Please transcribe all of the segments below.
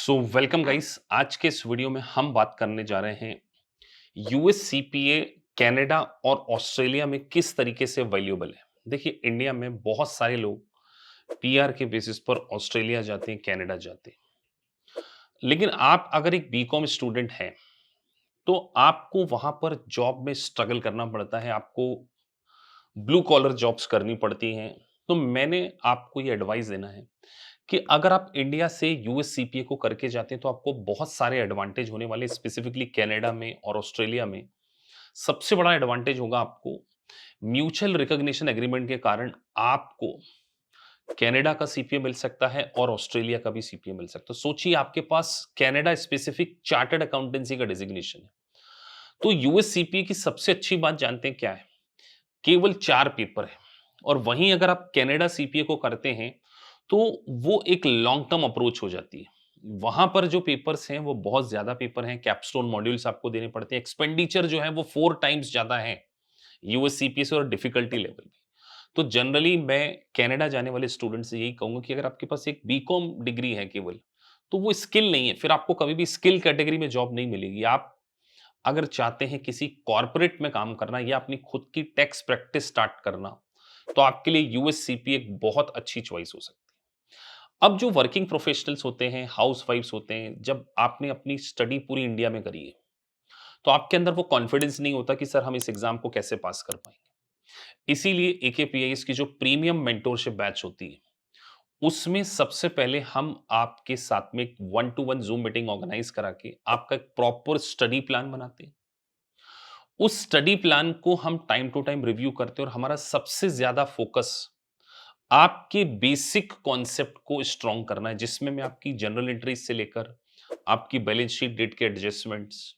So welcome guys. आज के इस वीडियो में हम बात करने जा रहे हैं यूएस सीपीए कनाडा और ऑस्ट्रेलिया में किस तरीके से वैल्यूएबल है। देखिए, इंडिया में बहुत सारे लोग पीआर के बेसिस पर ऑस्ट्रेलिया जाते हैं, कनाडा जाते हैं। लेकिन आप अगर एक बीकॉम स्टूडेंट हैं तो आपको वहां पर जॉब में स्ट्रगल करना पड़ता है, आपको ब्लू कॉलर जॉब्स करनी पड़ती हैं। तो मैंने आपको ये एडवाइस देना है कि अगर आप इंडिया से यूएस सीपीए को करके जाते हैं तो आपको बहुत सारे एडवांटेज होने वाले, स्पेसिफिकली कनाडा में और ऑस्ट्रेलिया में। सबसे बड़ा एडवांटेज होगा आपको म्यूचुअल रिकॉग्निशन एग्रीमेंट के कारण आपको कनाडा का सीपीए मिल सकता है और ऑस्ट्रेलिया का भी सीपीए मिल सकता है। सोचिए, आपके पास कनाडा स्पेसिफिक चार्टर्ड अकाउंटेंसी का डेजिग्नेशन है। तो यूएस सीपीए की सबसे अच्छी बात जानते हैं क्या है? केवल 4 पेपर है। और वहीं अगर आप कनाडा सीपीए को करते हैं तो वो एक लॉन्ग टर्म अप्रोच हो जाती है। वहां पर जो पेपर्स हैं वो बहुत ज्यादा पेपर हैं, कैपस्टोन मॉड्यूल्स आपको देने पड़ते हैं, एक्सपेंडिचर जो है वो 4 टाइम्स ज्यादा है यूएस सीपीए से, और डिफिकल्टी लेवल भी। तो जनरली मैं कनाडा जाने वाले स्टूडेंट से यही कहूंगा कि अगर आपके पास एक बीकॉम डिग्री है केवल, तो वो स्किल नहीं है, फिर आपको कभी भी स्किल कैटेगरी में जॉब नहीं मिलेगी। आप अगर चाहते हैं किसी कॉर्पोरेट में काम करना या अपनी खुद की टैक्स प्रैक्टिस स्टार्ट करना, तो आपके लिए यूएस सीपीए एक बहुत अच्छी चॉइस हो सकती है। अब जो वर्किंग प्रोफेशनल्स होते हैं, हाउसवाइफ्स होते हैं, जब आपने अपनी स्टडी पूरी इंडिया में करी है, तो आपके अंदर वो कॉन्फिडेंस नहीं होता कि सर हम इस एग्जाम को कैसे पास कर पाएंगे। इसीलिए एकेपीआईएस की जो प्रीमियम मेंटोरशिप बैच होती है, उसमें सबसे पहले हम आपके साथ में एक 1-to-1 जूम मीटिंग ऑर्गेनाइज करा के आपका एक प्रॉपर स्टडी प्लान बनाते हैं। उस स्टडी प्लान को हम टाइम टू टाइम रिव्यू करते हैं और हमारा सबसे ज्यादा फोकस आपके बेसिक कॉन्सेप्ट को स्ट्रॉन्ग करना है, जिसमें मैं आपकी जनरल एंट्रीज से लेकर आपकी बैलेंस शीट डेट के एडजस्टमेंट्स,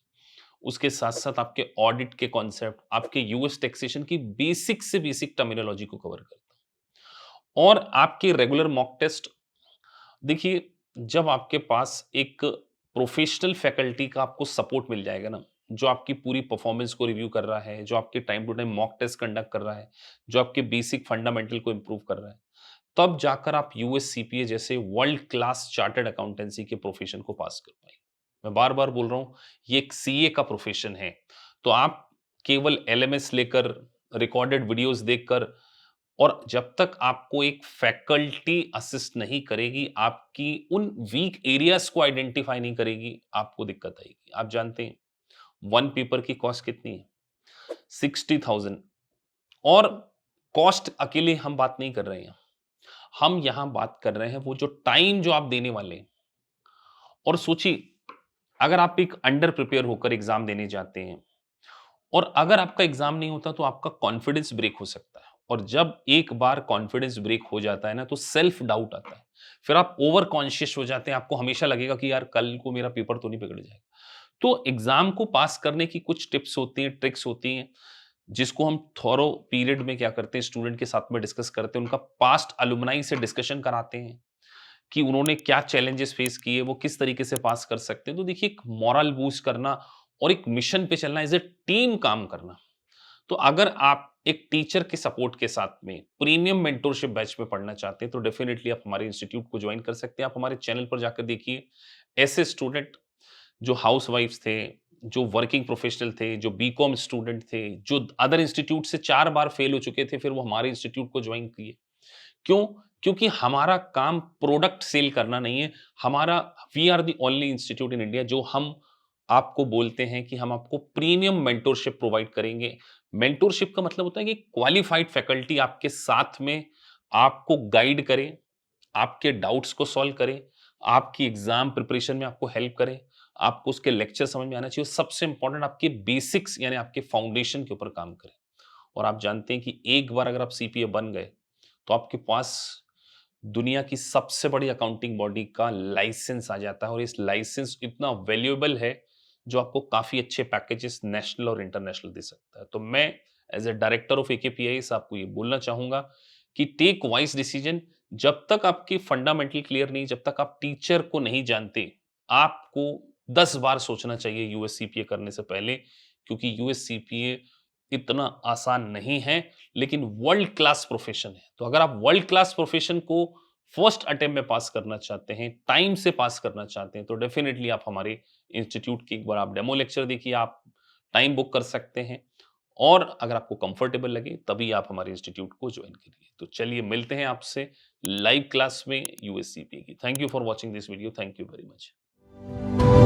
उसके साथ साथ आपके ऑडिट के कॉन्सेप्ट, आपके यूएस टैक्सेशन की बेसिक से बेसिक टर्मिनोलॉजी को कवर करता हूं, और आपके रेगुलर मॉक टेस्ट। देखिए, जब आपके पास एक प्रोफेशनल फैकल्टी का आपको सपोर्ट मिल जाएगा ना, जो आपकी पूरी परफॉर्मेंस को रिव्यू कर रहा है, जो आपके time to time mock test conduct कर रहा है, जो आपके बेसिक फंडामेंटल को इंप्रूव कर रहा है, तब जाकर आप यूएस सीपीए जैसे वर्ल्ड क्लास चार्टर्ड अकाउंटेंसी के प्रोफेशन को पास कर पाएंगे। मैं बार बार बोल रहा हूं, ये एक सीए का प्रोफेशन है। तो आप केवल एलएमएस लेकर, रिकॉर्डेड वीडियोस देखकर, और जब तक आपको एक फैकल्टी असिस्ट नहीं करेगी, आपकी उन वीक एरियाज को आइडेंटिफाई नहीं करेगी, आपको दिक्कत आएगी। आप जानते हैं वन पेपर की कॉस्ट कितनी है? 60,000। और कॉस्ट अकेले हम बात नहीं कर रहे हैं, हम यहां बात कर रहे हैं वो जो टाइम जो आप देने वाले हैं। और सोचिए, अगर आप एक अंडर प्रिपेयर होकर एग्जाम देने जाते हैं और अगर आपका एग्जाम नहीं होता, तो आपका कॉन्फिडेंस ब्रेक हो सकता है। और जब एक बार कॉन्फिडेंस ब्रेक हो जाता है ना, तो सेल्फ डाउट आता है। फिर आप ओवर कॉन्शियस हो जाते हैं, आपको हमेशा लगेगा कि यार कल को मेरा पेपर तो नहीं बिगड़ जाएगा। तो एग्जाम को पास करने की कुछ टिप्स होती हैं, ट्रिक्स होती हैं, जिसको हम थॉरो पीरियड में क्या करते हैं, स्टूडेंट के साथ में डिस्कस करते हैं, उनका पास्ट अलुमनाई से डिस्कशन कराते हैं कि उन्होंने क्या चैलेंजेस फेस किए, वो किस तरीके से पास कर सकते हैं। तो देखिए, एक मॉरल बूस्ट करना और एक मिशन पे चलना, एज ए टीम काम करना। तो अगर आप एक टीचर के सपोर्ट के साथ में प्रीमियम मेंटोरशिप बैच में पढ़ना चाहते हैं, तो डेफिनेटली आप हमारे इंस्टीट्यूट को ज्वाइन कर सकते हैं। आप हमारे चैनल पर जाकर देखिए, ऐसे स्टूडेंट जो हाउसवाइफ्स थे, जो वर्किंग प्रोफेशनल थे, जो बीकॉम स्टूडेंट थे, जो अदर इंस्टीट्यूट से 4 बार फेल हो चुके थे, फिर वो हमारे इंस्टीट्यूट को ज्वाइन किए। क्यों? क्योंकि हमारा काम प्रोडक्ट सेल करना नहीं है। हमारा we are the only institute in India जो हम आपको बोलते हैं कि हम आपको प्रीमियम मेंटोरशिप प्रोवाइड करेंगे। मेंटोरशिप का मतलब होता है कि क्वालिफाइड फैकल्टी आपके साथ में आपको गाइड करे, आपके डाउट्स को सॉल्व करे, आपकी एग्जाम प्रिपरेशन में आपको हेल्प करे, आपको उसके लेक्चर समझ में आना चाहिए। सबसे इंपॉर्टेंट, आपके बेसिक्स यानी आपके फाउंडेशन के ऊपर काम करे। और आप जानते हैं कि एक बार अगर आप सीपीए बन गए, तो आपके पास दुनिया की सबसे बड़ी अकाउंटिंग बॉडी का लाइसेंस आ जाता है, और इस लाइसेंस इतना वैल्यूएबल है जो आपको काफी अच्छे पैकेजेस नेशनल और इंटरनेशनल दे सकता है। तो मैं एज ए डायरेक्टर ऑफ एकेपीआईएस आपको ये बोलना चाहूंगा कि टेक वाइज डिसीजन। जब तक आपकी फंडामेंटल क्लियर नहीं, जब तक आप टीचर को नहीं जानते, आपको 10 बार सोचना चाहिए यूएस सीपीए करने से पहले, क्योंकि यूएस सीपीए इतना आसान नहीं है, लेकिन वर्ल्ड क्लास प्रोफेशन है। तो अगर आप वर्ल्ड क्लास प्रोफेशन को फर्स्ट अटेम्प्ट में पास करना चाहते हैं, टाइम से पास करना चाहते हैं, तो डेफिनिटली आप हमारे इंस्टीट्यूट की एक बार आप डेमो लेक्चर देखिए, आप टाइम बुक कर सकते हैं और अगर आपको कंफर्टेबल लगे तभी आप हमारे इंस्टीट्यूट को ज्वाइन करिए। तो चलिए मिलते हैं आपसे लाइव क्लास में यूएससीपीए की। Thank you for watching this video. Thank you very much.